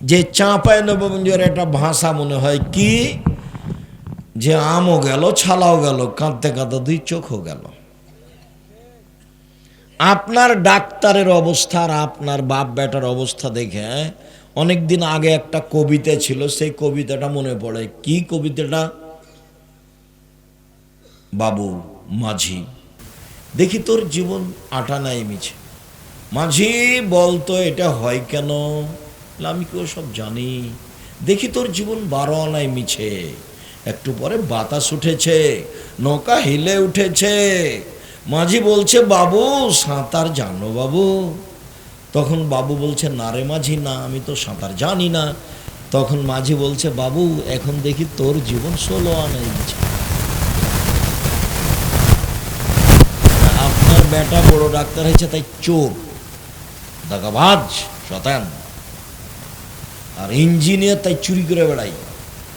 যে চাঁপাইনবাবগঞ্জের একটা ভাষা মনে হয় কি, যে আমও গেল ছালাও গেল, কাঁদতে কাঁদতে দুই চোখও গেল। আপনার ডাক্তারের অবস্থা আর আপনার বাপ বেটার অবস্থা দেখে অনেকদিন আগে একটা কবিতা ছিল, সেই কবিতাটা মনে পড়ে। কি কবিতাটা? বাবু মাঝি, দেখি তোর জীবন আটা নাই মিছে। মাঝি বলতো এটা হয় কেন? আমি কেউ সব জানি। দেখি তোর জীবন 12 আনায় মিছে। একটু পরে বাতাস উঠেছে, নৌকা হিলে উঠেছে। মাঝি বলছে বাবু সাঁতার জানো বাবু? তখন বাবু বলছে না রে মাঝি, না, আমি তো সাঁতার জানি না। তখন মাঝি বলছে বাবু এখন দেখি তোর জীবন 16 আনায় মিছে। আপনার বেটা বড় ডাক্তার হয়েছে তাই চোর, দাগাবাজ, শতান। আর ইঞ্জিনিয়ার তাই চুরি করে বেড়াই।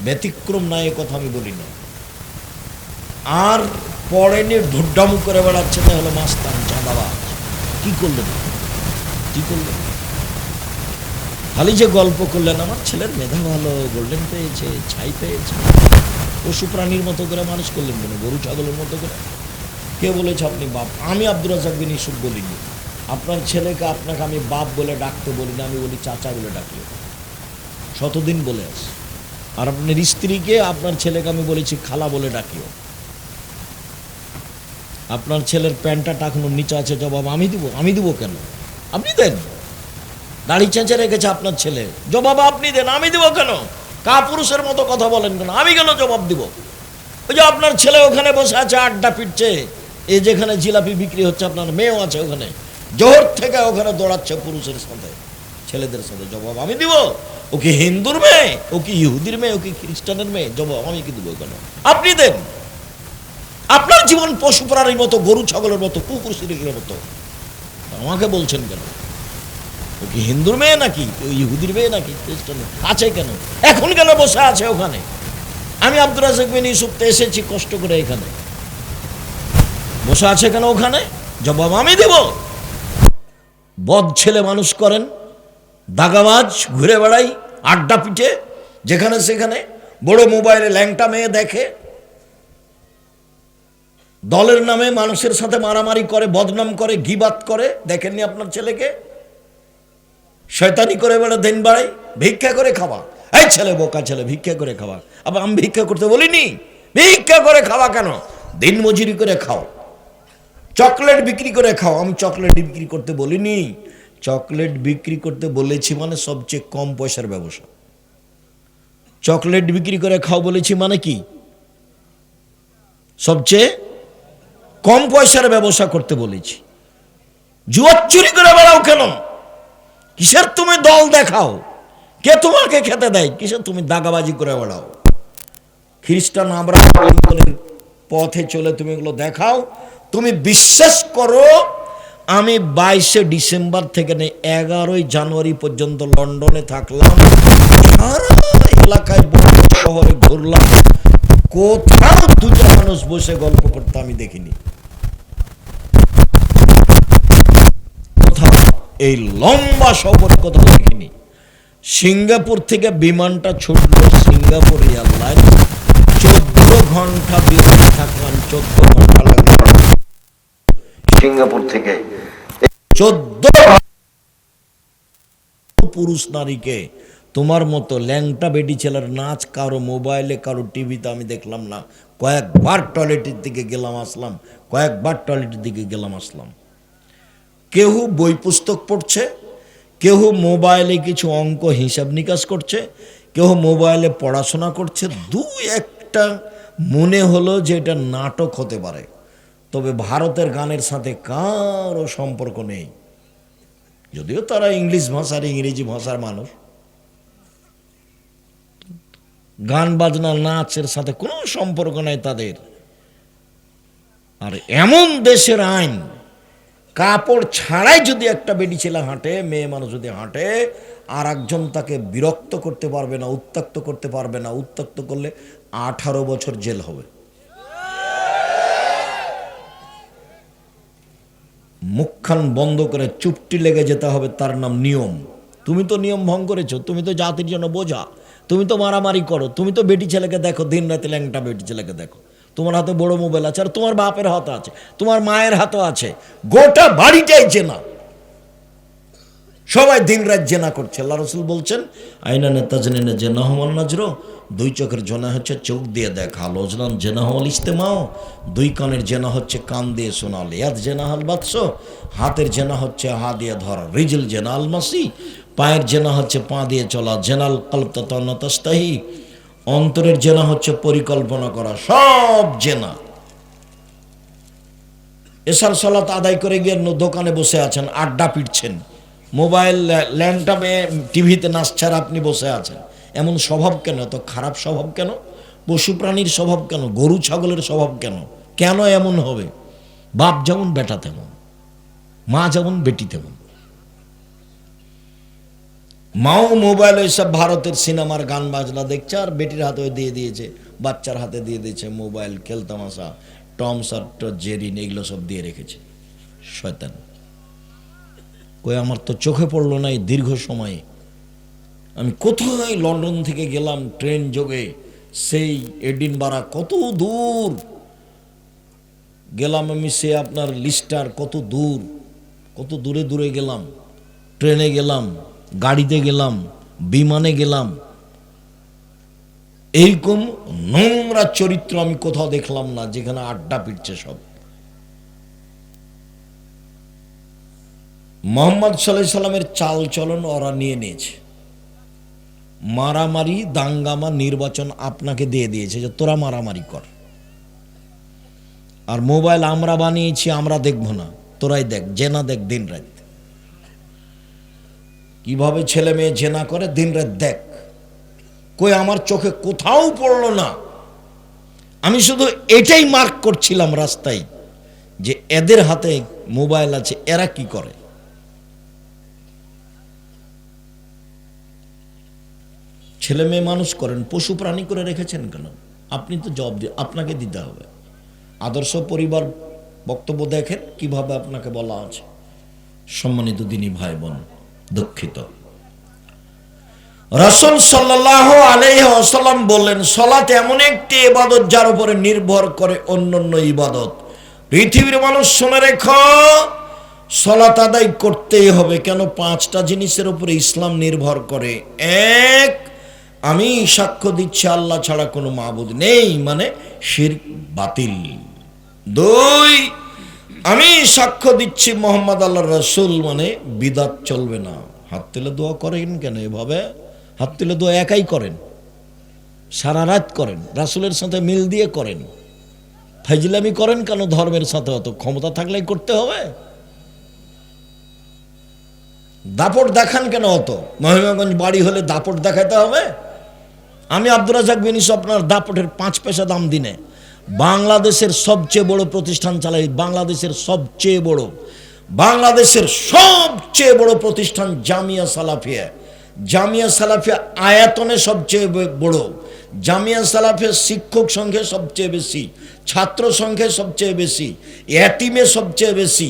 ব্যতিক্রম নাই এ কথা আমি বলি না। আর পড়েনি ঢোড্ডামু করে বেড়াচ্ছে, না হলো মাস্তান, চাঁদাবাজ। কি করলেন? কি করলেন? খালি যে গল্প করলেন আমার ছেলের মেধা ভালো, গোল্ডেন পেয়েছে, ছাই পেয়েছে। পশু প্রাণীর মতো করে মানুষ করলেন কেন? গরু ছাগলের মতো করে? কে বলেছে আপনি বাপ? আমি আব্দুর রাজ্জাক বিন ইউসুফ বলিনি। আপনার ছেলেকে আপনাকে আমি বাপ বলে ডাকতে বলি না, আমি বলি চাচা বলে ডাকি, শতদিন বলে আস। আর আপনার স্ত্রীকে আপনার ছেলেকে আমি বলেছি খালা বলে ডাকিও। আপনার ছেলের প্যান্টটা টাকানোর নিচে আছে, জবাব আমি দিব। আমি দিব কেন? আপনি দেন। দাড়ি চেঁচে রেখেছে আপনার ছেলে, জবাব আপনি দেন। আমি দিব কেন? কাপুরুষের মতো কথা বলেন কেন? আমি কেন জবাব দিব? ওই যে আপনার ছেলে ওখানে বসে আছে আড্ডা পিটছে, এই যেখানে জিলাপি বিক্রি হচ্ছে, আপনার মেয়েও আছে ওখানে, জোহর থেকে ওখানে দৌড়াচ্ছে পুরুষের সাথে, ছেলেদের সাথে, জবাব আমি দিব। ও কি হিন্দুর মেয়ে? ও কি ইহুদির মেয়ে? ও কি খ্রিস্টানের মেয়ে? জবাব আমি কি দিব কেন? আপনি দেন। আপনার জীবন পশু প্রাণীর মতো, গরু ছাগলের মতো, কুকুর শিরিকের মতো, আমাকে বলছেন কেন? ও কি হিন্দুর মেয়ে নাকি ইহুদির মেয়ে নাকি খ্রিস্টানের? আছে কেন? এখন কেন বসে আছে ওখানে? আমি আব্দুর রাজ্জাক বিন ইউসুফ তো এসেছি কষ্ট করে, এখানে বসে আছে কেন ওখানে? জবাব আমি দেব। বদ ছেলে মানুষ করেন, দাগাবাজ, ঘুরে বেড়াই, আড্ডা পিটে যেখানে সেখানে, বড় মোবাইলে ল্যাংটা মেয়ে দেখে, দলের নামে মানুষের সাথে মারামারি করে, বদনাম করে, গিবাত করে। দেখেননি আপনার ছেলেকে? শয়তানি করে বেড়া, দিন বাড়াই, ভিক্ষা করে খাওয়া। এই ছেলে বোকা ছেলে, ভিক্ষা করে খাওয়া। আবার আমি ভিক্ষা করতে বলিনি। ভিক্ষা করে খাওয়া কেন? দিন মজুরি করে খাও, চকলেট বিক্রি করে খাও। আমি চকলেট বিক্রি করতে বলিনি। চকলেট বিক্রি করতে বলেছি মানে সবচেয়ে কম পয়সার ব্যবসা। চকলেট বিক্রি করে খাও বলেছি মানে কি? সবচেয়ে কম পয়সার ব্যবসা করতে বলেছি। জুয়া চুরি করে বেড়াও কেন? কিসের তুমি দল দেখাও? কে তোমাকে খেতে দেয়? কিসের তুমি দাগাবাজি করে বেড়াও? খ্রিস্টান আব্রাহাম লিঙ্কনের পথে চলে তুমি এগুলো দেখাও। তুমি বিশ্বাস করো, আমি 22শে ডিসেম্বর থেকে 11ই জানুয়ারি পর্যন্ত লন্ডনে থাকলাম, সারা এলাকায় শহরে ঘুরলাম, কোথাও দুজন মানুষ বসে গল্প করতে আমি দেখিনি। কোথাও এই লম্বা সফর কোথাও দেখিনি। সিঙ্গাপুর থেকে বিমানটা ছুটলো, সিঙ্গাপুর এয়ারলাইন্স, 14 ঘন্টা বিমানে থাকলাম, 14 ঘন্টা লাগলো সিঙ্গাপুর থেকে। 14 পুরুষ নারীকে তোমার মতো ল্যাংটা বেটি ছেলের নাচ কারো মোবাইলে কারো টিভিতে আমি দেখলাম না। কয়েকবার টয়লেটের দিকে গেলাম আসলাম, কয়েকবার টয়লেটের দিকে গেলাম আসলাম। কেউ বই পুস্তক পড়ছে, কেউ মোবাইলে কিছু অঙ্ক হিসাব নিকাশ করছে, কেউ মোবাইলে পড়াশোনা করছে। দু একটা মনে হলো যে এটা নাটক হতে পারে, তবে ভারতের গানের সাথে কারো সম্পর্ক নেই। যদিও তারা ইংলিশ ভাষার, ইংরেজি ভাষার মানুষ, গান বাজনা নাচের সাথে কোনো সম্পর্ক নাই তাদের। আর এমন দেশের আইন, কাপড় ছাড়াই যদি একটা বেটি ছেলে হাঁটে, মেয়ে মানুষ যদি হাঁটে, আর একজন তাকে বিরক্ত করতে পারবে না, উত্ত্যক্ত করতে পারবে না। উত্ত্যক্ত করলে 18 বছর জেল হবে। মুখখান বন্ধ করে চুপটি লেগে যেতে হবে, তার নাম নিয়ম। তুমি তো নিয়ম ভঙ্গ করেছো, তুমি তো জাতির জন্য বোঝা, তুমি তো মারামারি করো, তুমি তো বেটি ছেলেকে দেখো, দিন রাতে ল্যাংটা বেটি ছেলেকে দেখো, তোমার হাতে বড় মোবাইল আছে, আর তোমার বাপের হাতে আছে, তোমার মায়ের হাতও আছে, গোটা বাড়িটাই জেনা, সবাই দিন রাত জেনা করছে। আল্লাহ রসুল বলছেন আইনা নেতা জেনে জেনা হমান নাজরো, দুই চোখের জেনা হচ্ছে চোখ দিয়ে দেখা, লোজনান জেনা হল ইস্তেমাও, দুই কানের জেনা হচ্ছে কান দিয়ে শোনা, লিয়াদ জেনা হল বাদশ, হাতের জেনা হচ্ছে হাত দিয়ে ধরা, রিজল জেনা আল মাসি, পায়ের জেনা হচ্ছে পা দিয়ে চলা, জেনাল কলব তাস্তাহি, অন্তরের জেনা হচ্ছে পরিকল্পনা করা, সব জেনা। এসার সালাত আদায় করে গিয়ে দোকানে বসে আছেন, আড্ডা পিটছেন, মোবাইল ল্যান্ডটাপে টিভিতে নাচছে আর আপনি বসে আছেন, এমন স্বভাব কেন? এত খারাপ স্বভাব কেন? পশু প্রাণীর স্বভাব কেন? গরু ছাগলের স্বভাব কেন? কেন এমন হবে? বাপ যেমন বেটা তেমন, মা যেমন বেটি তেমন। মাও মোবাইল এইসব ভারতের সিনেমার গান বাজনা দেখছে, আর বেটির হাতে দিয়ে দিয়েছে, বাচ্চার হাতে দিয়ে দিয়েছে মোবাইল, খেলতামাশা, টমস আর জেরিন, এগুলো সব দিয়ে রেখেছে। শয়তান কই, আমার তো চোখে পড়লো না এই দীর্ঘ সময়ে। আমি কোথায় লন্ডন থেকে গেলাম ট্রেন যোগে, সেই এডিনবারা, কত দূর গেলাম আমি, সে আপনার লিস্টার, কত দূর, কত দূরে দূরে গেলাম, ট্রেনে গেলাম, গাড়িতে গেলাম, বিমানে গেলাম, এইরকম নোংরা চরিত্র আমি কোথাও দেখলাম না, যেখানে আড্ডা পিটছে সব। মোহাম্মদ সাল্লাল্লাহু আলাইহি সাল্লামের চাল চলন ওরা নিয়ে নিয়েছে, মারামারি দাঙ্গামা নির্বাচন আপনাকে দিয়ে দিয়েছে যে তোরা মারামারি কর, আর মোবাইল আমরা বানিয়েছি, আমরা দেখবো না, তোরাই দেখ, জেনা দেখ দিন রাত, কিভাবে ছেলে মেয়ে জেনা করে দিন রাত দেখ। কই আমার চোখে কোথাও পড়লো না। আমি শুধু এটাই মার্ক করছিলাম রাস্তায়, যে এদের হাতে মোবাইল আছে, এরা কি করে। ছেলে মেয়ে মানুষ করেন, পশু প্রাণী করে রেখেছেন কেন? আপনি তো জবাব দিয়ে আপনাকে দিতে হবে। আদর্শ পরিবার বক্তব্য দেখেন কিভাবে আপনাকে বলা আছে। সম্মানিত দিনী ভাই বোন, দুঃখিত, রাসূল সাল্লাল্লাহু আলাইহি ওয়াসাল্লাম বললেন, সালাত এমন একটি ইবাদত যার উপরে নির্ভর করে অন্যান্য ইবাদত। পৃথিবীর মানুষ শুনে রেখো, সালাত আদায় করতেই হবে। কেন? পাঁচটা জিনিসের উপরে ইসলাম নির্ভর করে। এক, আমি সাক্ষ্য দিচ্ছি আল্লাহ ছাড়া কোনো মাবুদ নেই, মানে শিরক বাতিল। দুই, আমি সাক্ষ্য দিচ্ছি মোহাম্মদ আল্লাহর রাসূল, মানে বিদআত চলবে না। হাত তুলে দোয়া করেন কেন এভাবে? হাত তুলে দোয়া একাই করেন, সারা রাত করেন, রাসূলের সাথে মিল দিয়ে করেন। ফাজলামি করেন কেন ধর্মের সাথে? অত ক্ষমতা থাকলেই করতে হবে। দাপট দেখান কেন অত? মহিমাগঞ্জ বাড়ি হলে দাপট দেখাতে হবে? আমি আব্দুর রাজ্জাক বিন ইউসুফ আপনার দাপটের 5 পয়সা দাম দিনে বাংলাদেশের সবচেয়ে বড় প্রতিষ্ঠান চালাই। বাংলাদেশের সবচেয়ে বড় প্রতিষ্ঠান জামিয়া সালাফিয়া। জামিয়া সালাফিয়া আয়াতনে সবচেয়ে বড়, জামিয়া সালাফিয়া শিক্ষক সংখ্যা সবচেয়ে বেশি, ছাত্র সংখ্যা সবচেয়ে বেশি, এতিমে সবচেয়ে বেশি।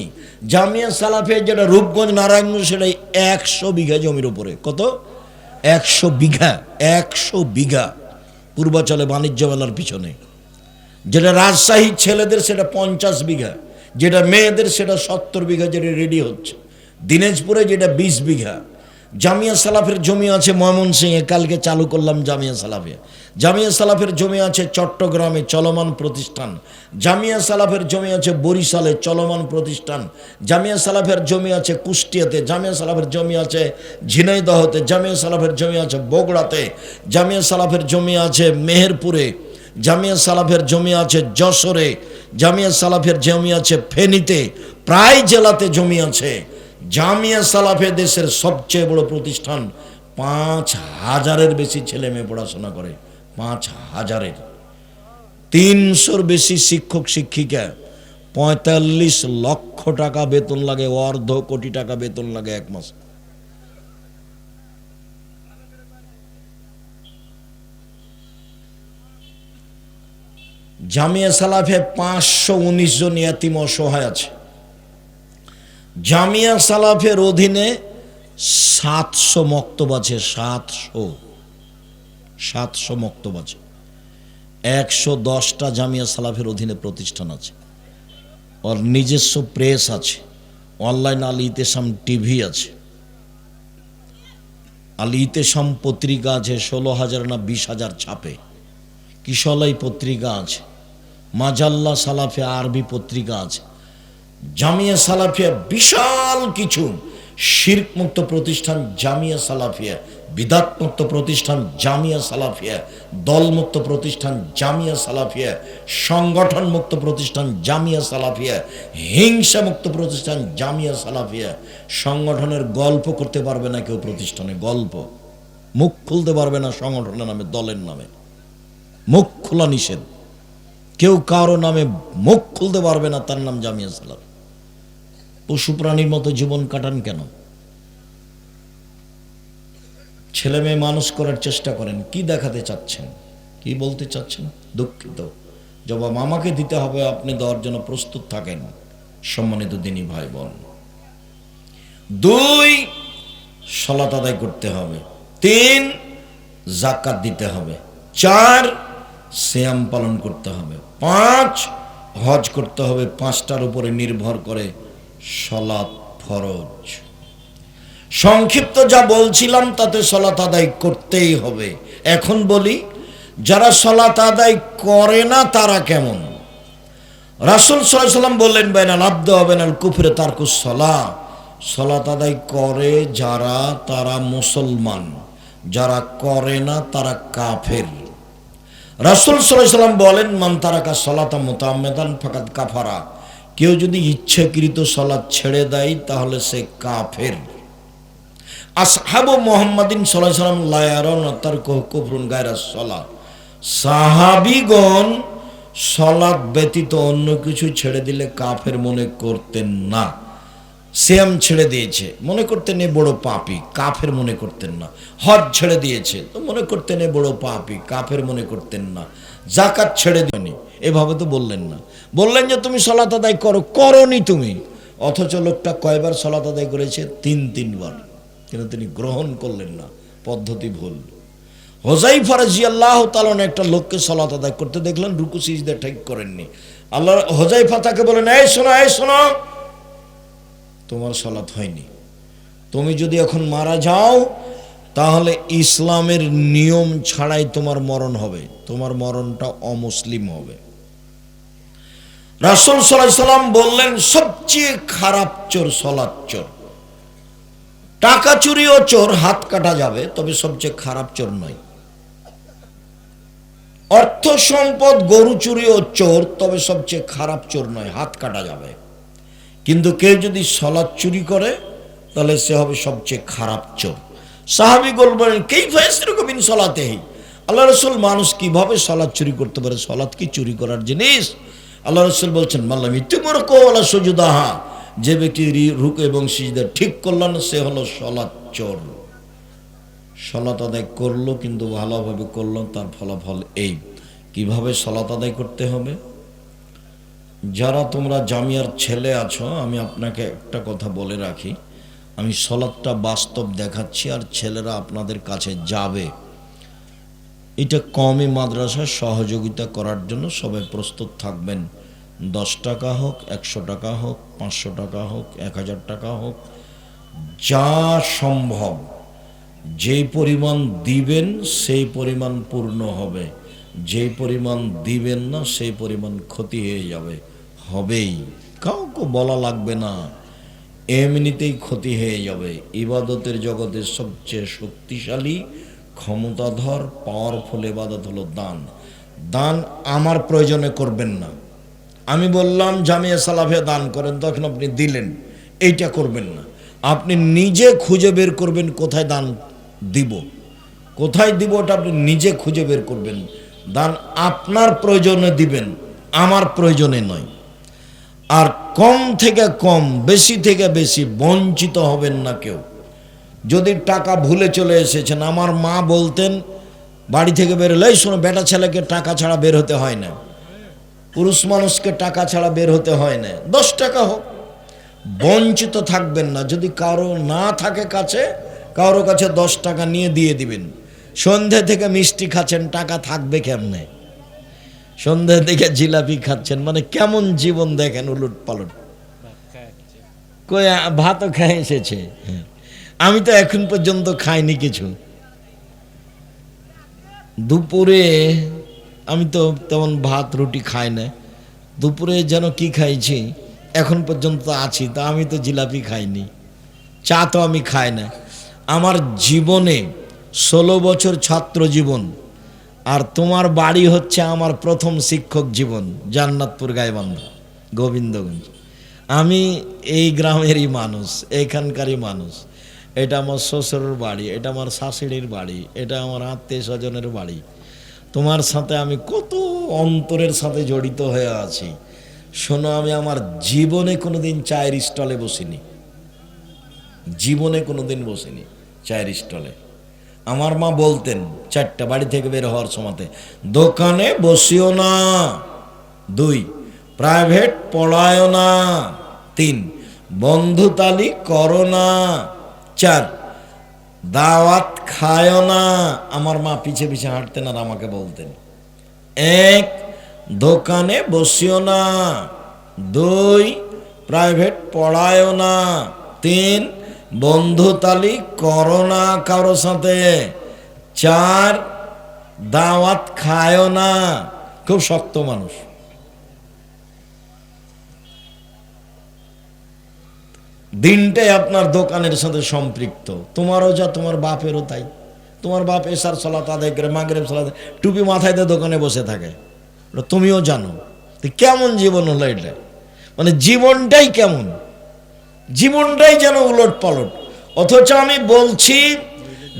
জামিয়া সালাফিয়া যেটা রূপগঞ্জ নারায়ণগঞ্জ, সেটাই 100 বিঘা জমির উপরে। কত? 100 বিঘা। 100 বিঘা পূর্বাচলে বাণিজ্য মেলার পিছনে। যেটা রাজশাহী ছেলেদের সেটা 50 বিঘা, যেটা মেয়েদের সেটা 70 বিঘা, যেটা রেডি হচ্ছে। দিনাজপুরে যেটা 20 বিঘা। জামিয়া সালাফের জমি আছে ময়মনসিংহে, কালকে চালু করলাম জামিয়া সালাফিয়া। জামিয়া সালাফের জমি আছে চট্টগ্রামে, চলমান প্রতিষ্ঠান। জামিয়া সালাফের জমি আছে বরিশালে, চলমান প্রতিষ্ঠান। জামিয়া সালাফের জমি আছে কুষ্টিয়াতে, জামিয়া সালাফের জমি আছে ঝিনাইদহতে, জামিয়া সালাফের জমি আছে বগুড়াতে, জামিয়া সালাফের জমি আছে মেহেরপুরে, জামিয়া সালাফের জমি আছে যশোরে, জামিয়া সালাফের জমি আছে ফেনীতে, প্রায় জেলাতে জমি আছে। জামিয়া সালাফে দেশের সবচেয়ে বড় প্রতিষ্ঠান। 5000-এর বেশি ছেলে মেয়ে পড়াশোনা করে, 5000-এর। 300-র বেশি শিক্ষক শিক্ষিকা, 45 লক্ষ টাকা বেতন লাগে, অর্ধ কোটি টাকা বেতন লাগে এক মাস। জামিয়া সালাফে 519 জন ইয়াতিম অসহায় আছে। জামিয়া সালাফের অধীনে 700 মক্তব আছে, 700 মক্তব আছে। 110টা জামিয়া সালাফের অধীনে প্রতিষ্ঠান আছে, ওর নিজস্ব প্রেস আছে, অনলাইন আল ইতেসাম টিভি আছে, আল ইতেসাম পত্রিকা আছে, 16,000 না 20,000 ছাপে, কিশলাই পত্রিকা আছে, মাজাল্লা সালাফিয়া আরবি পত্রিকা আছে। জামিয়া সালাফিয়া বিশাল কিছু, শিরক মুক্ত প্রতিষ্ঠান জামিয়া সালাফিয়া, বিদাত মুক্ত প্রতিষ্ঠান জামিয়া সালাফিয়া, দলমুক্ত প্রতিষ্ঠান জামিয়া সালাফিয়া, সংগঠন মুক্ত প্রতিষ্ঠান জামিয়া সালাফিয়া, হিংসা মুক্ত প্রতিষ্ঠান জামিয়া সালাফিয়া। সংগঠনের গল্প করতে পারবে না কেউ, প্রতিষ্ঠানে গল্প, মুখ খুলতে পারবে না সংগঠনের নামে, দলের নামে মুখ খোলা নিষেধ। কেউ কারো নামে মুখ খুলতে পারবে না, তার নাম জামিয়া সালাফ। পশু প্রাণীর মতো জীবন কাটান কেন? ছেলে মেয়ে মানুষ করার চেষ্টা করেন, কি দেখাতে চাচ্ছেন, কি বলতে চাচ্ছেন? দুঃখিত, জবাব আমাকে দিতে হবে, আপনি দেওয়ার জন্য প্রস্তুত থাকেন। সম্মানিত দিনী ভাই বোন, 2 সালাত আদায় করতে হবে, 3 যাকাত দিতে হবে, 4 সিয়াম পালন করতে হবে, 5 হজ করতে হবে। 5টার উপরে নির্ভর করে সালাত ফরজ। সংক্ষিপ্ত যা বলছিলাম তাতে সালাত আদায় করতেই হবে। এখন বলি, যারা সালাত আদায় করে না তারা কেমন? রাসূল সাল্লাল্লাহু আলাইহি ওয়াসাল্লাম বললেন, বাইনাল আবদি ওয়া বাইনাল কুফরি তারকুস সালাহ। সালাত আদায় করে যারা, তারা মুসলমান, যারা করে না তারা কাফের। রাসূল সাল্লাল্লাহু আলাইহি ওয়াসাল্লাম বলেন, মান তারাকা সালাতা মুতাআম্মিদান ফাকাদ কাফারা। কেউ যদি ইচ্ছাকৃত সালাত ছেড়ে দেয় তাহলে সে কাফের। আসহাবু মুহাম্মাদিন সাল্লাল্লাহু আলাইহি ওয়াসাল্লাম লা ইয়ারাউনা তারকুহু কুফরুন গায়রা সালাত। সাহাবীগণ সালাত ব্যতীত অন্য কিছু ছেড়ে দিলে কাফের মনে করতেন না। সিয়াম ছেড়ে দিয়েছে, মনে করতেন এ বড় পাপী, কাফের মনে করতেন না। হজ ছেড়ে দিয়েছে, তো মনে করতেন এ বড় পাপী, কাফের মনে করতেন না। যাকাত ছেড়ে দিওনি, এভাবে তো বললেন না। বললেন যে তুমি সালাত আদায় করো, করোনি তুমি। অথচ লোকটা কয়বার সালাত আদায় করেছে? 3 বার, কিন্তু তিনি গ্রহণ করলেন না, পদ্ধতি ভুল। হুযায়ফা রাদিয়াল্লাহু তাআলা একটা লোককে সালাত আদায় করতে দেখলেন, রুকু সিজদা ঠিক করেননি। আল্লাহ হুযায়ফা তাকে বলেন, এই শোনো, তোমার সালাত হয়নি। তুমি যদি এখন মারা যাও তাহলে ইসলামের নিয়ম ছাড়াই তোমার মরণ হবে, তোমার মরণটা অমুসলিম হবে। রাসূল সাল্লাল্লাহু আলাইহি ওয়াসাল্লাম বললেন, সবচেয়ে খারাপ চোর সালাত চোর। টাকা চুরিও চোর, হাত কাটা যাবে, তবে সবচেয়ে খারাপ চোর নয়। অর্থ সম্পদ, গরু চুরিও চোর, তবে সবচেয়ে খারাপ চোর নয়, হাত কাটা যাবে। কিন্তু কেউ যদি সালাত চুরি করে তাহলে সে হবে সবচেয়ে খারাপ চোর। সাহাবীগণ বলেন, কাইফা ইয়াসরিকু মিন সালাতিহি। আল্লাহ রাসূল, মানুষ কিভাবে সালাত চুরি করতে পারে? সালাত কি চুরি করার জিনিস? আল্লাহ রাসূল বলছেন, মাল্লাম ইতিমুরকু ওয়ালা সুজুদাহা। যে ব্যক্তি রুকু এবং সিজদা ঠিক করল না, সে হলো সালাত চোর। সালাত আদায় করলো কিন্তু ভালোভাবে করলো, তার ফলাফল এই। কিভাবে সালাত আদায় করতে হবে? যারা তোমরা জামিয়ার ছেলে আছো, আমি আপনাকে একটা কথা বলে রাখি, আমি সালাতটা বাস্তব দেখাচ্ছি আর ছেলেরা আপনাদের কাছে যাবে। এটা কওমি মাদ্রাসার সহযোগিতা করার জন্য সবাই প্রস্তুত থাকবেন। 10 টাকা হোক, 100 টাকা হোক, 500 টাকা হোক, 1000 টাকা হোক, যা সম্ভব যেই পরিমাণ দিবেন সেই পরিমাণ পূর্ণ হবে, যেই পরিমাণ দিবেন না সেই পরিমাণ ক্ষতি হয়ে যাবে, হবেই, কাউকে বলা লাগবে না, এমনিতেই ক্ষতি হয়ে যাবে। ইবাদতের জগতের সবচেয়ে শক্তিশালী, ক্ষমতাধর, পাওয়ারফুল ইবাদত হলো দান। দান আমার প্রয়োজনে করবেন না। আমি বললাম জামিয়া সালাফিয়া দান করেন, তখন আপনি দিলেন, এইটা করবেন না। আপনি নিজে খুঁজে বের করবেন কোথায় দান দিব, কোথায় দিব, ওটা আপনি নিজে খুঁজে বের করবেন। দান আপনার প্রয়োজনে দিবেন, আমার প্রয়োজনে নয়। আর কম থেকে কম, বেশি থেকে বেশি বঞ্চিত হবেন না কেউ। যদি টাকা ভুলে চলে এসেছেন, আমার মা বলতেন বাড়ি থেকে বেরোলে, এই শোনো, বেটা ছেলেকে টাকা ছাড়া বের হতে হয় না, পুরুষ মানুষকে টাকা ছাড়া বের হতে হয় না। 10 টাকা হোক, বঞ্চিত থাকবেন না। যদি কারো না থাকে কাছে, কারো কাছে 10 টাকা নিয়ে দিয়ে দিবেন। সন্ধ্যে থেকে মিষ্টি খাচ্ছেন, টাকা থাকবে কেমনে? সন্ধ্যে থেকে জিলাপি খাচ্ছেন, মানে কেমন জীবন দেখেন, উলট পালট। কই ভাতও খেয়ে এসেছে, আমি তো এখন পর্যন্ত খাইনি কিছু। দুপুরে আমি তো তেমন ভাত রুটি খাই না, দুপুরে যেন কি খাইছি এখন পর্যন্ত আছি, তা আমি তো জিলাপি খাইনি, চা তো আমি খাই না। আমার জীবনে 16 বছর ছাত্র জীবন, আর তোমার বাড়ি হচ্ছে আমার প্রথম শিক্ষক জীবন, জান্নাতপুর গাইবান্ধা, গোবিন্দগঞ্জ। আমি এই গ্রামেরই মানুষ, এখানকারই মানুষ। এটা আমার শ্বশুরের বাড়ি, এটা আমার শাশুড়ির বাড়ি, এটা আমার আত্মীয় স্বজনের বাড়ি। তোমার সাথে আমি কত অন্তরের সাথে জড়িত হয়ে আছি। শোনো, আমি আমার জীবনে কোনোদিন চায়ের স্টলে বসিনি, জীবনে কোনোদিন বসিনি চায়ের স্টলে। আমার মা বলতেন 4টা বাড়ি থেকে বের হওয়ার সময়তে, দোকানে বসিও না, 2 প্রাইভেট পড়ায়ও না, 3 বন্ধুতালি করো না, 4 দাওয়াত খায়ও না। আমার মা পিছে পিছে হাঁটতেন আর আমাকে বলতেন, 1 দোকানে বসিও না, 2 প্রাইভেট পড়ায়ও না, 3 বন্ধুতালি করো না কারো সাথে, 4 দাওয়াত খায়ও না। খুব শক্ত মানুষ। দিনটাই আপনার দোকানের সাথে সম্পৃক্ত, তোমারও যা তোমার বাপেরও তাই। তোমার বাপ এশার সালাত আদায় করে, মাগরিব সালাত, টুপি মাথায় দিয়ে দোকানে বসে থাকে, তুমিও জানো। কেমন জীবন হলো এটা? মানে জীবনটাই কেমন, জীবনটাই যেন উলট পালট। অথচ আমি বলছি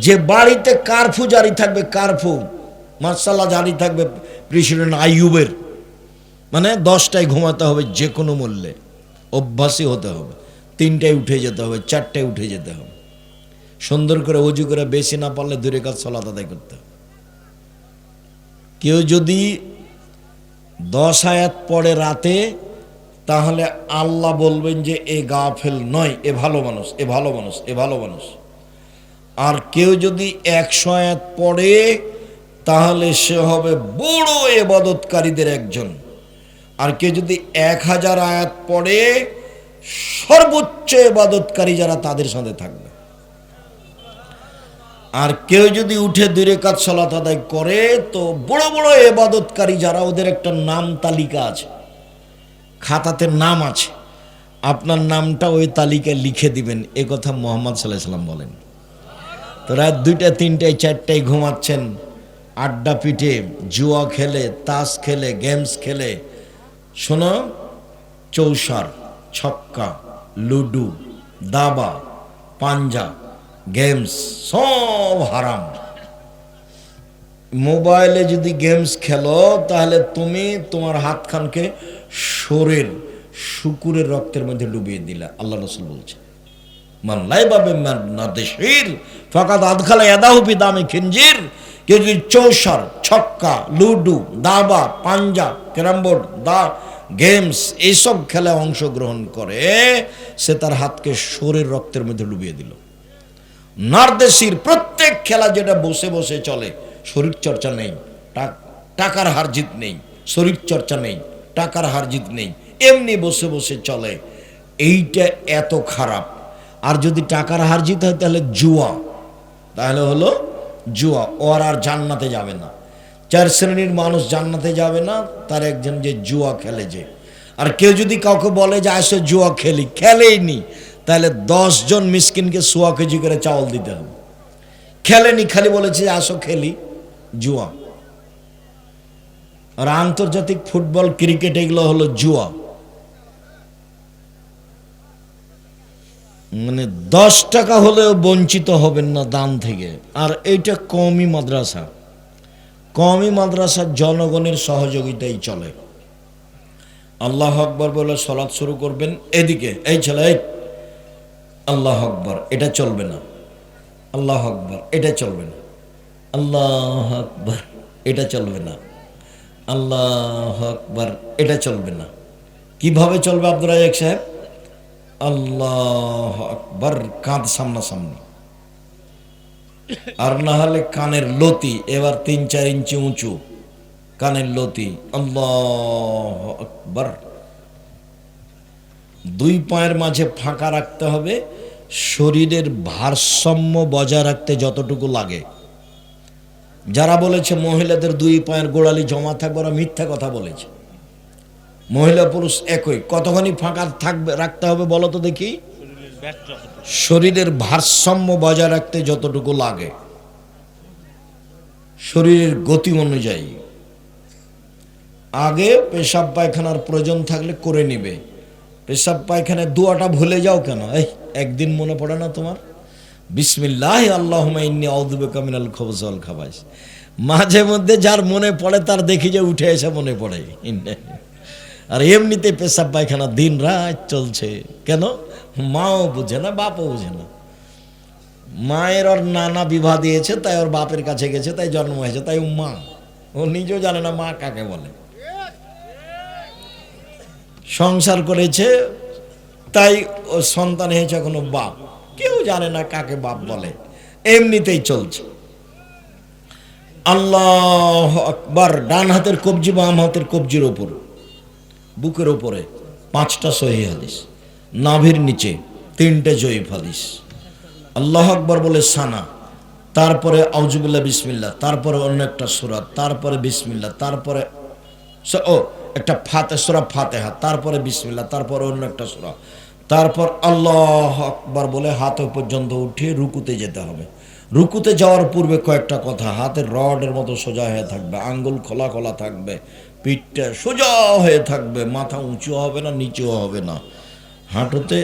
যে বাড়িতে কারফিউ জারি থাকবে, কারফিউ মার্শাল্লাহ জারি থাকবে প্রেসিডেন্ট আইয়ুবের, মানে 10টায় ঘুমাতে হবে যে কোনো মূল্যে, অভ্যাসী হতে হবে, 3টায় উঠে যেতে হবে, 4টায় উঠে যেতে হবে, সুন্দর করে ওযু করে, বেশি না পারলে 2 রাকাত সালাত আদায় করতে হবে। কেউ যদি 10 আয়াত পড়ে রাতে, তাহলে আল্লাহ বলবেন যে এ গাফেল নয়, এ ভালো মানুষ, এ ভালো মানুষ, এ ভালো মানুষ। আর কেউ যদি 100 আয়াত পড়ে, তাহলে সে হবে বড় ইবাদতকারীদের একজন। আর কেউ যদি 1000 আয়াত পড়ে, সর্বোচ্চ ইবাদতকারী যারা তাদের সাথে থাকবে। আর কেউ যদি উঠে 2 রাকাত সালাত আদায় করে, তো বড় বড় ইবাদতকারী যারা, ওদের একটা নাম তালিকা আছে, খাতাতে নাম আছে, আপনার নামটা ওই তালিকায় লিখে দিবেন। এ কথা মুহাম্মদ সাল্লাল্লাহু আলাইহি ওয়াসাল্লাম বলেন। তো রাত 2টা, 3টায়, 4টায় ঘুমাচ্ছেন, আড্ডা পিঠে, জুয়া খেলে, তাস খেলে, গেমস খেলে। শোনো, চৌসার, ছক্কা, লুডু, দাবা, পাঞ্জা, গেমস সব হারাম। মোবাইলে যদি গেমস খেলো, তাহলে তুমি তোমার হাতখানকে শরীর শুকুরের রক্তের মধ্যে ডুবিয়ে দিলা। আল্লাহ রাসূল বলছে, মান লাইবা বিনাদিশির ফাকাদ আদখালা ইয়াদাহু ফি দামি খিনজির। কেউ যদি চৌসার, ছক্কা, লুডু, দাবা, পাঞ্জা, ক্যারাম বোর্ড, গেমস এইসব খেলায় অংশগ্রহণ করে, সে তার হাতকে শরীর রক্তের মধ্যে ডুবিয়ে দিল। নারদেশির প্রত্যেক খেলা যেটা বসে বসে চলে, শরীর চর্চা নেই, টাকার হারজিত নেই, শরীর চর্চা নেই, টাকার হারজিত নেই, এমনি বসে বসে চলে, এইটা এত খারাপ। আর যদি টাকার হারজিত হয়, তাহলে জুয়া, তাহলে হলো জুয়া। ওর আর জান্নাতে যাবে না। 4 শ্রেণীর মানুষ জান্নাতে যাবে না, তার একজন যে জুয়া খেলে যে। আর কেউ যদি কাউকে বলে যে আসো জুয়া খেলি, খেলেইনি, তাহলে 10 জন মিসকিনকে 100 কেজি করে চাউল দিতে হবে। খেলেনি, খালি বলেছে যে আসো খেলি, জুয়া। আর আন্তর্জাতিক ফুটবল, ক্রিকেট, এগুলো হলো জুয়া। মানে 10 টাকা হলেও বঞ্চিত হবেন না দান থেকে। আর এইটা কওমি মাদ্রাসা, কওমি মাদ্রাসার জনগণের সহযোগিতাই চলে। আল্লাহ আকবার বলে সালাত শুরু করবেন, এদিকে এই ছেলে, এই আল্লাহ আকবার, এটা চলবে না। আল্লাহ আকবার, এটা চলবে না। আল্লাহ আকবার, এটা চলবে না। আল্লাহ আকবার, এটা চলবে না। কিভাবে চলবে আব্দুর রাজ্জাক সাহেব? আল্লাহ আকবার, কাঁধ সামনাসামনি, আর না হলে কানের লতি এবার 3-4 ইঞ্চি উঁচু কানের লতি। আল্লাহ আকবার। 2 পায়ের মাঝে ফাঁকা রাখতে হবে, শরীরের ভারসাম্য বজায় রাখতে যতটুকু লাগে। যারা বলেছে মহিলাদের 2 পায়ের গোড়ালি জমা থাকবে, ওরা মিথ্যা কথা বলেছে। মহিলা পুরুষ একই। কতখানি ফাঁকা থাকবে রাখতে হবে বলো তো দেখি? শরীরের ভারসাম্য বজায় রাখতে যতটুকু লাগে, শরীরের গতি অনুযায়ী। আগে পেশাব পায়খানার প্রয়োজন থাকলে করে নিবে। পেশাব পায়খানায় দোয়াটা ভুলে যাও কেন? একদিন মনে পড়ে না তোমার? বিসমিল্লাহ আল্লাহুম্মা ইন্নী আউযু বিকা মিনাল খুবুসি ওয়াল খাবাইস। মাঝে মধ্যে যার মনে পড়ে তার দেখি যে উঠে এসে মনে পড়ে। আর এমনিতে পেশাব পায়খানা দিন রাত চলছে। কেন? মাও বুঝে না, বাপও বুঝে না। মায়ের ওর নানা বিবাহ দিয়েছে, তাই ওর বাপের কাছে গেছে, তাই জন্ম হয়েছে, তাই মা। ও নিজেও জানে না মা কাকে বলে। সংসার করেছে, তাই ও সন্তান হয়েছে এখনো বাপ। কেউ জানে না কাকে বাপ বলে, এমনিতেই চলছে। আল্লাহ আকবার। ডান হাতের কবজি বাম হাতের কবজির ওপর, বুকের ওপরে 5টা সহিহ হাদিস, নাভির নিচে 3টে জয়ীফ হাদিস। আল্লাহ আকবার বলে সানা, তারপরে আউযুবিল্লাহ বিসমিল্লাহ, তারপরে অন্য একটা সূরা, তারপরে বিসমিল্লাহ, তারপরে একটা সূরা ফাতিহা, তারপরে বিসমিল্লাহ, তারপরে অন্য একটা সূরা, তারপর আল্লাহ আকবার বলে হাত পর্যন্ত উঠিয়ে রুকুতে যেতে হবে। রুকুতে যাওয়ার পূর্বে কয়েকটা কথা। হাতের রডের মতো সোজা হয়ে থাকবে, আঙ্গুল খোলা খোলা থাকবে, পিঠটা সোজা হয়ে থাকবে, মাথা উঁচু হবে না নিচুও হবে না। হাঁটুতে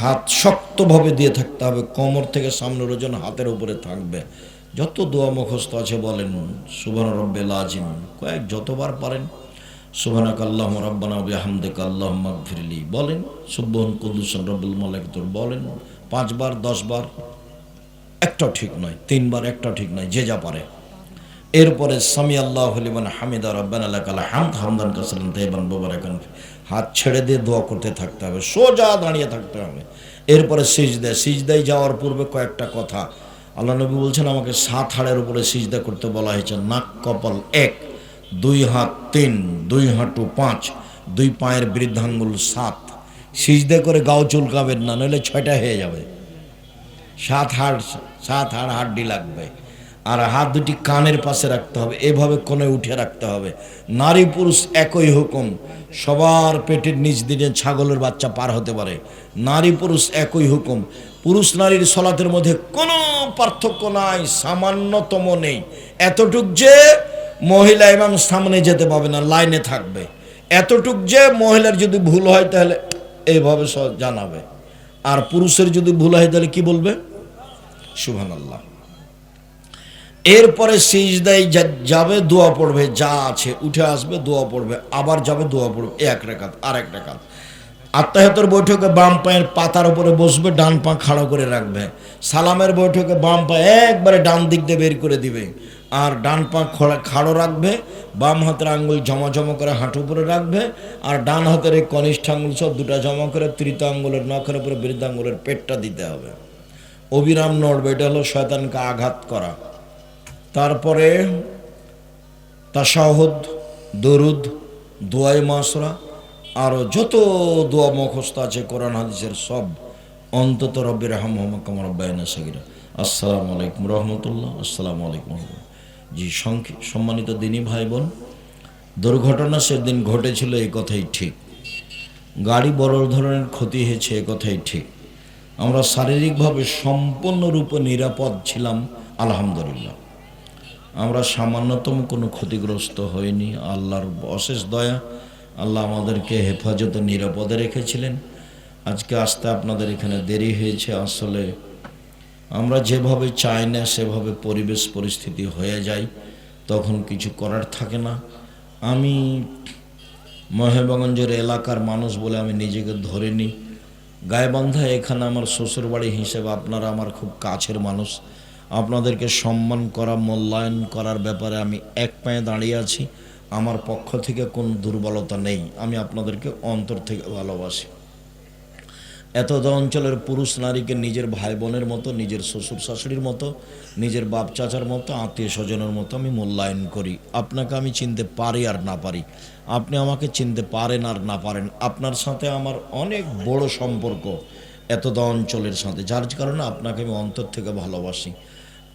হাত শক্তভাবে দিয়ে থাকতে হবে, কোমর থেকে সামনের ওজন হাতের উপরে থাকবে। যত দোয়া মুখস্থ আছে বলেন, সুবহান রাব্বিল আযীম কয়েক যতবার পারেন, সুবহানাকা আল্লাহুম্মা রাব্বানা ওয়া বিহামদিকা আল্লাহুম্মা ইগফিরলি বলেন, সুবহান কুদ্দুসুর রাব্বুল মালাইকাতুর বলেন 5 বার 10 বার, একটাও ঠিক নয়। 3 বার, একটাও ঠিক নয়, যে যা পারে। এরপরে সামি আল্লাহু লিমান হামিদা রাব্বানা লাকাল হামদ হামদান কাসিরান তাইয়িবান মুবারাকান। হাত ছেড়ে দিয়ে দোয়া করতে থাকতে হবে, সোজা দাঁড়িয়ে থাকতে হবে। এরপরে সিজদায় যাওয়ার পূর্বে কয়েকটা কথা। আল্লাহ নবী বলছেন আমাকে 7 হাড়ের উপরে সিজদা করতে বলা হয়েছে। নাক কপাল 1, 2 হাত 3, 2 হাঁটু 5, 2 পায়ের বৃদ্ধাঙ্গুল 7। সিজদা করে গাও চুলকাবেন না, নইলে 6টা হয়ে যাবে। 7 হাড় হাড্ডি লাগবে। আর হাত দুটি কানের পাশে রাখতে হবে, এভাবে কোণে উঠে রাখতে হবে। নারী পুরুষ একই হুকুম। সবার পেটের নিচ দিয়ে ছাগলের বাচ্চা পার হতে পারে, নারী পুরুষ একই হুকুম। পুরুষ নারীর সলাতের মধ্যে কোনো পার্থক্য নাই, সামান্যতম নেই। এতটুক যে মহিলা ইমাম সামনে যেতে পাবে না, লাইনে থাকবে। এতটুক যে মহিলার যদি ভুল হয় তাহলে এইভাবে জানাবে, আর পুরুষের যদি ভুল হয় তাহলে কি বলবে? সুবহানাল্লাহ। এরপরে সিজদায় যাবে, দোয়া পড়বে, যা আছে উঠে আসবে, দোয়া পড়বে, আবার যাবে, দোয়া পড়বে। 1 রাকাত, আর 1 রাকাত। আত্তাহিয়াতের বৈঠকে বাম পায়ের পাতার উপরে বসবে, ডান পা খাড়া করে রাখবে। সালামের বৈঠকে বাম পা একবারে ডান দিক দিয়ে বের করে দিবে, আর ডান পা খাড়ো রাখবে। বাম হাতের আঙ্গুল জমা জমা করে হাঁটু উপরে রাখবে, আর ডান হাতের এই কনিষ্ঠ আঙ্গুল সব 2টা জমা করে তৃতীয় আঙ্গুলের নখের উপরে বৃদ্ধ আঙ্গুলের পেটটা দিতে হবে। অবিরাম নড়বে, এটা হলো শয়তানকে আঘাত করা। তারপরে তাশাহুদ, দরুদ, দোয়ায়ে মাসরা, আরও যত দোয়া মুখস্থ আছে কোরআন হাদিসের সব, অন্তত রব্বির হামহুমা কামা রাব্বায়ানি সগীরা। আসসালামু আলাইকুম রহমতুল্লাহ। আসসালামু আলাইকুম। জি সম্মানিত দিনী ভাই বোন, দুর্ঘটনা সেদিন ঘটেছিল, এই কথাই ঠিক। গাড়ি বড় ধরনের ক্ষতি হয়েছে, এ কথাই ঠিক। আমরা শারীরিকভাবে সম্পূর্ণরূপে নিরাপদ ছিলাম, আলহামদুলিল্লাহ। আমরা সামান্যতম কোনো ক্ষতিগ্রস্ত হইনি। আল্লাহর অশেষ দয়া, আল্লাহ আমাদেরকে হেফাজতে নিরাপদে রেখেছিলেন। আজকে আসতে আপনাদের এখানে দেরি হয়েছে। আসলে আমরা যেভাবে চাই না সেভাবে পরিবেশ পরিস্থিতি হয়ে যায়, তখন কিছু করার থাকে না। আমি মহেশগঞ্জের এলাকার মানুষ বলে আমি নিজেকে ধরে নিই। গাইবান্ধা এখানে আমার শ্বশুরবাড়ি হিসেবে আপনারা আমার খুব কাছের মানুষ। আপনাদেরকে সম্মান করা, মূল্যায়ন করার ব্যাপারে আমি এক পায়ে দাঁড়িয়ে আছি। আমার পক্ষ থেকে কোনো দুর্বলতা নেই, আমি আপনাদেরকে অন্তর থেকে ভালোবাসি। এত অঞ্চলের পুরুষ নারীকে নিজের ভাই বোনের মতো, নিজের শ্বশুর শাশুড়ির মতো, নিজের বাপ চাচার মতো, আত্মীয় স্বজনের মতো আমি মূল্যায়ন করি। আপনাকে আমি চিনতে পারি আর না পারি, আপনি আমাকে চিনতে পারেন আর না পারেন, আপনার সাথে আমার অনেক বড় সম্পর্ক এত অঞ্চলের সাথে, যার কারণে আপনাকে আমি অন্তর থেকে ভালোবাসি।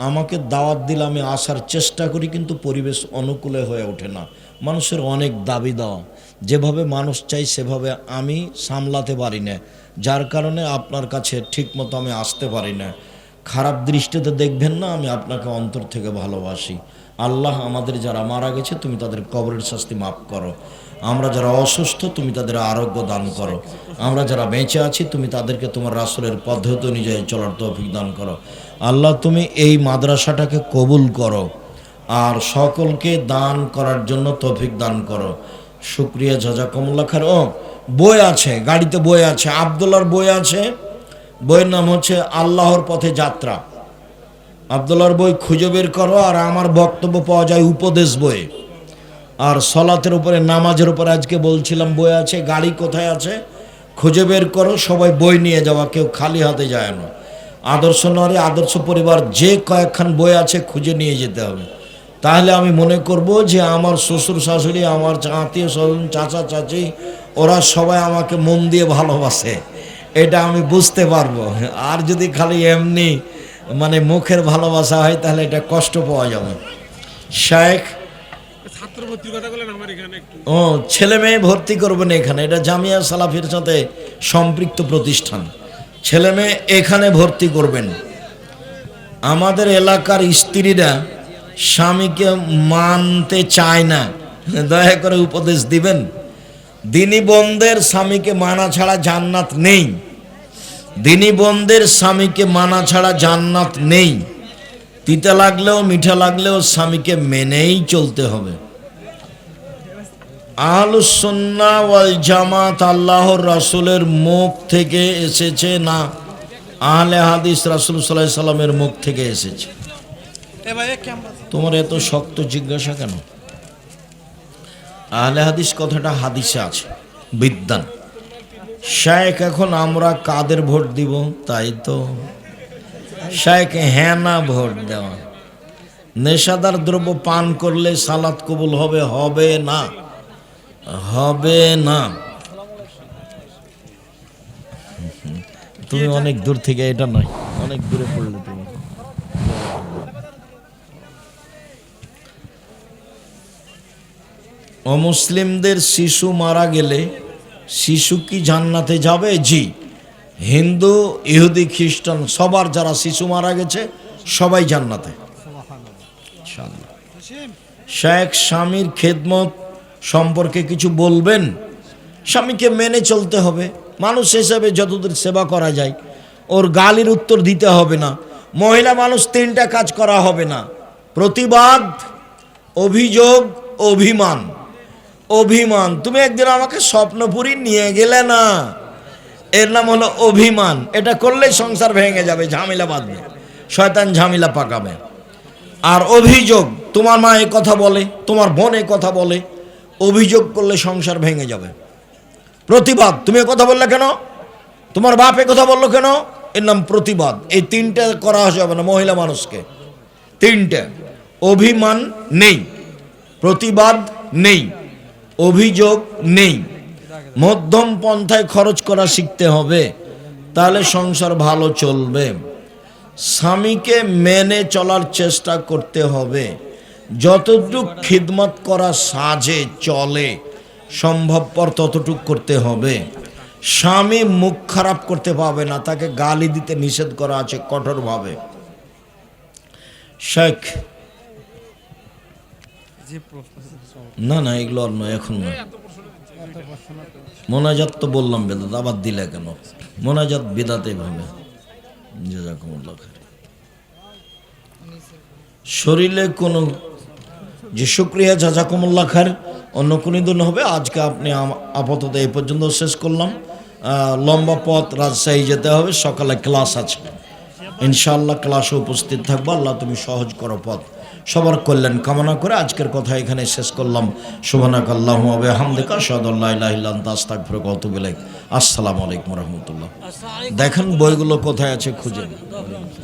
আমাকে দাওয়াত দিলে আমি আসার চেষ্টা করি, কিন্তু পরিবেশ অনুকূলে হয়ে ওঠে না। মানুষের অনেক দাবি দেওয়া, যেভাবে মানুষ চাই সেভাবে আমি সামলাতে পারি না, যার কারণে আপনার কাছে ঠিকমতো আমি আসতে পারি না। খারাপ দৃষ্টিতে দেখবেন না, আমি আপনাকে অন্তর থেকে ভালোবাসি। আল্লাহ আমাদের যারা মারা গেছে তুমি তাদের কবরের শাস্তি মাফ করো, আমরা যারা অসুস্থ তুমি তাদের আরোগ্য দান করো, আমরা যারা বেঁচে আছি তুমি তাদেরকে তোমার রাসূলের পদ্ধতি অনুযায়ী চলার তৌফিক দান করো। আল্লাহ তুমি এই মাদ্রাসাটাকে কবুল করো আর সকলকে দান করার জন্য তৌফিক দান করো। শুকরিয়া, জাযাকুমুল্লাহ খায়র। ও বই আছে, গাড়িতে বই আছে, আব্দুল্লাহর বই আছে, বইয়ের নাম হচ্ছে আল্লাহর পথে যাত্রা। আব্দুল্লাহর বই খুঁজে বের করো। আর আমার বক্তব্য পাওয়া যায় উপদেশ বইয়ে। আর সলাতের উপরে, নামাজের উপরে আজকে বলছিলাম বই আছে। গাড়ি কোথায় আছে খুঁজে বের করো, সবাই বই নিয়ে যাওয়া, কেউ খালি হাতে যায় না। আদর্শ নারী, আদর্শ পরিবার, যে কয়েকখান বই আছে খুঁজে নিয়ে যেতে হবে। তাহলে আমি মনে করব যে আমার শ্বশুর শাশুড়ি, আমার আত্মীয় স্বজন, চাচা চাচি, ওরা সবাই আমাকে মন দিয়ে ভালোবাসে, এটা আমি বুঝতে পারবো। আর যদি খালি এমনি মানে মুখের ভালোবাসা হয় তাহলে এটা কষ্ট পাওয়া যাবে। শেখ ও ছেলে মেয়ে ভর্তি করবেন এখানে, এটা জামিয়া সালাফির সাথে সম্পৃক্ত প্রতিষ্ঠান। ছেলে মেয়ে এখানে ভর্তি করবেন। আমাদের এলাকার স্ত্রীরা স্বামীকে মানতে চায় না, দয়া করে উপদেশ দিবেন। দিনী বোনদের স্বামীকে মানা ছাড়া জান্নাত নেই, দিনী বোনদের স্বামীকে মানা ছাড়া জান্নাত নেই। তিতা লাগলেও মিঠা লাগলেও স্বামীকে মেনেই চলতে হবে। আহলুস সুন্নাহ ওয়াল জামাত আল্লাহর রাসূলের মুখ থেকে এসেছে না আহলে হাদিস রাসূল সাল্লাল্লাহু আলাইহি সাল্লামের মুখ থেকে এসেছে। তোমার এত শক্ত জিজ্ঞাসা কেন? আহলে হাদিস কথাটা হাদিসে আছে, বিদ্যান। শায়েখ এখন আমরা কাদের ভোট দিব? তাই তো শায়েখ হ্যাঁ না ভোট দেওয়া। নেশাদার দ্রব্য পান করলে সালাত কবুল হবে? হবে না, হবে না। তুমি অনেক দূর থেকে, এটা নয়, অনেক দূরে পড়লে তুমি। অমুসলিমদের শিশু মারা গেলে শিশু কি জান্নাতে যাবে? জি। হিন্দু, ইহুদি, খ্রিস্টান সবার যারা শিশু মারা গেছে সবাই জান্নাতে। শেখ স্বামীর খেদমত সম্পর্কে কিছু বলবেন? স্বামীকে মেনে চলতে হবে, মানুষ হিসেবে যতদূর সেবা করা যায়। ওর গালির উত্তর দিতে হবে না। মহিলা মানুষ তিনটা কাজ করা হবে না: প্রতিবাদ, অভিযোগ, অভিমান। অভিমান, তুমি একদিন আমাকে স্বপ্নপুরী নিয়ে গেলে না, এর নাম হলো অভিমান। এটা করলেই সংসার ভেঙে যাবে, ঝামেলা বাঁধবে, শয়তান ঝামেলা পাকাবে। আর অভিযোগ, তোমার মা এ কথা বলে, তোমার বোন এ কথা বলে, অভিযোগ করলে সংসার ভেঙে যাবে। প্রতিবাদ, তুমি এ কথা বললে কেন, তোমার বাপ এ কথা বললো কেন, এর নাম প্রতিবাদ। এই তিনটা করা যাবে না মহিলা মানুষকে, তিনটা। অভিমান নেই, প্রতিবাদ নেই, অভিযোগ নেই। মধ্যম পন্থায় খরচ করা শিখতে হবে, তাহলে সংসার ভালো চলবে। স্বামীকে মেনে চলার চেষ্টা করতে হবে, যতটুক খিদমত করা সাজে চলে সম্ভবপর ততটুক করতে হবে। স্বামী মুখ খারাপ করতে পারবে না, তাকে গালি দিতে নিষেধ করা আছে কঠোরভাবে। শেখ না না, এগুলো আর নয়, এখন নয়। মোনাজাত তো বললাম বেদাত, আবার দিলে কেন? মোনাজাত বেদাতে ভাবে। জাযাকুমুল্লাহ খায়র। শরীরে কোনো যে শুকরিয়া, জাযাকুমুল্লাহ খায়র। অন্য কোনো দিন হবে। আজকে আপনি আপাতত এই পর্যন্ত শেষ করলাম। লম্বা পথ, রাজশাহী যেতে হবে, সকালে ক্লাস আছে ইনশাআল্লাহ। ক্লাসে উপস্থিত থাকবো। আল্লাহ তুমি সহজ করো পথ। সবার কল্যাণ কামনা করে আজকের কথা এখানে শেষ করলাম। সুবহানাকাল্লাহু ওয়া বিহামদিকা আশহাদু আল্লা ইলাহা ইল্লা আনতা আস্তাগফিরুকা ওয়া আতুবু ইলাইক। আসসালামু আলাইকুম ওয়া রাহমাতুল্লাহ। দেখেন বইগুলো কোথায় আছে খুঁজে।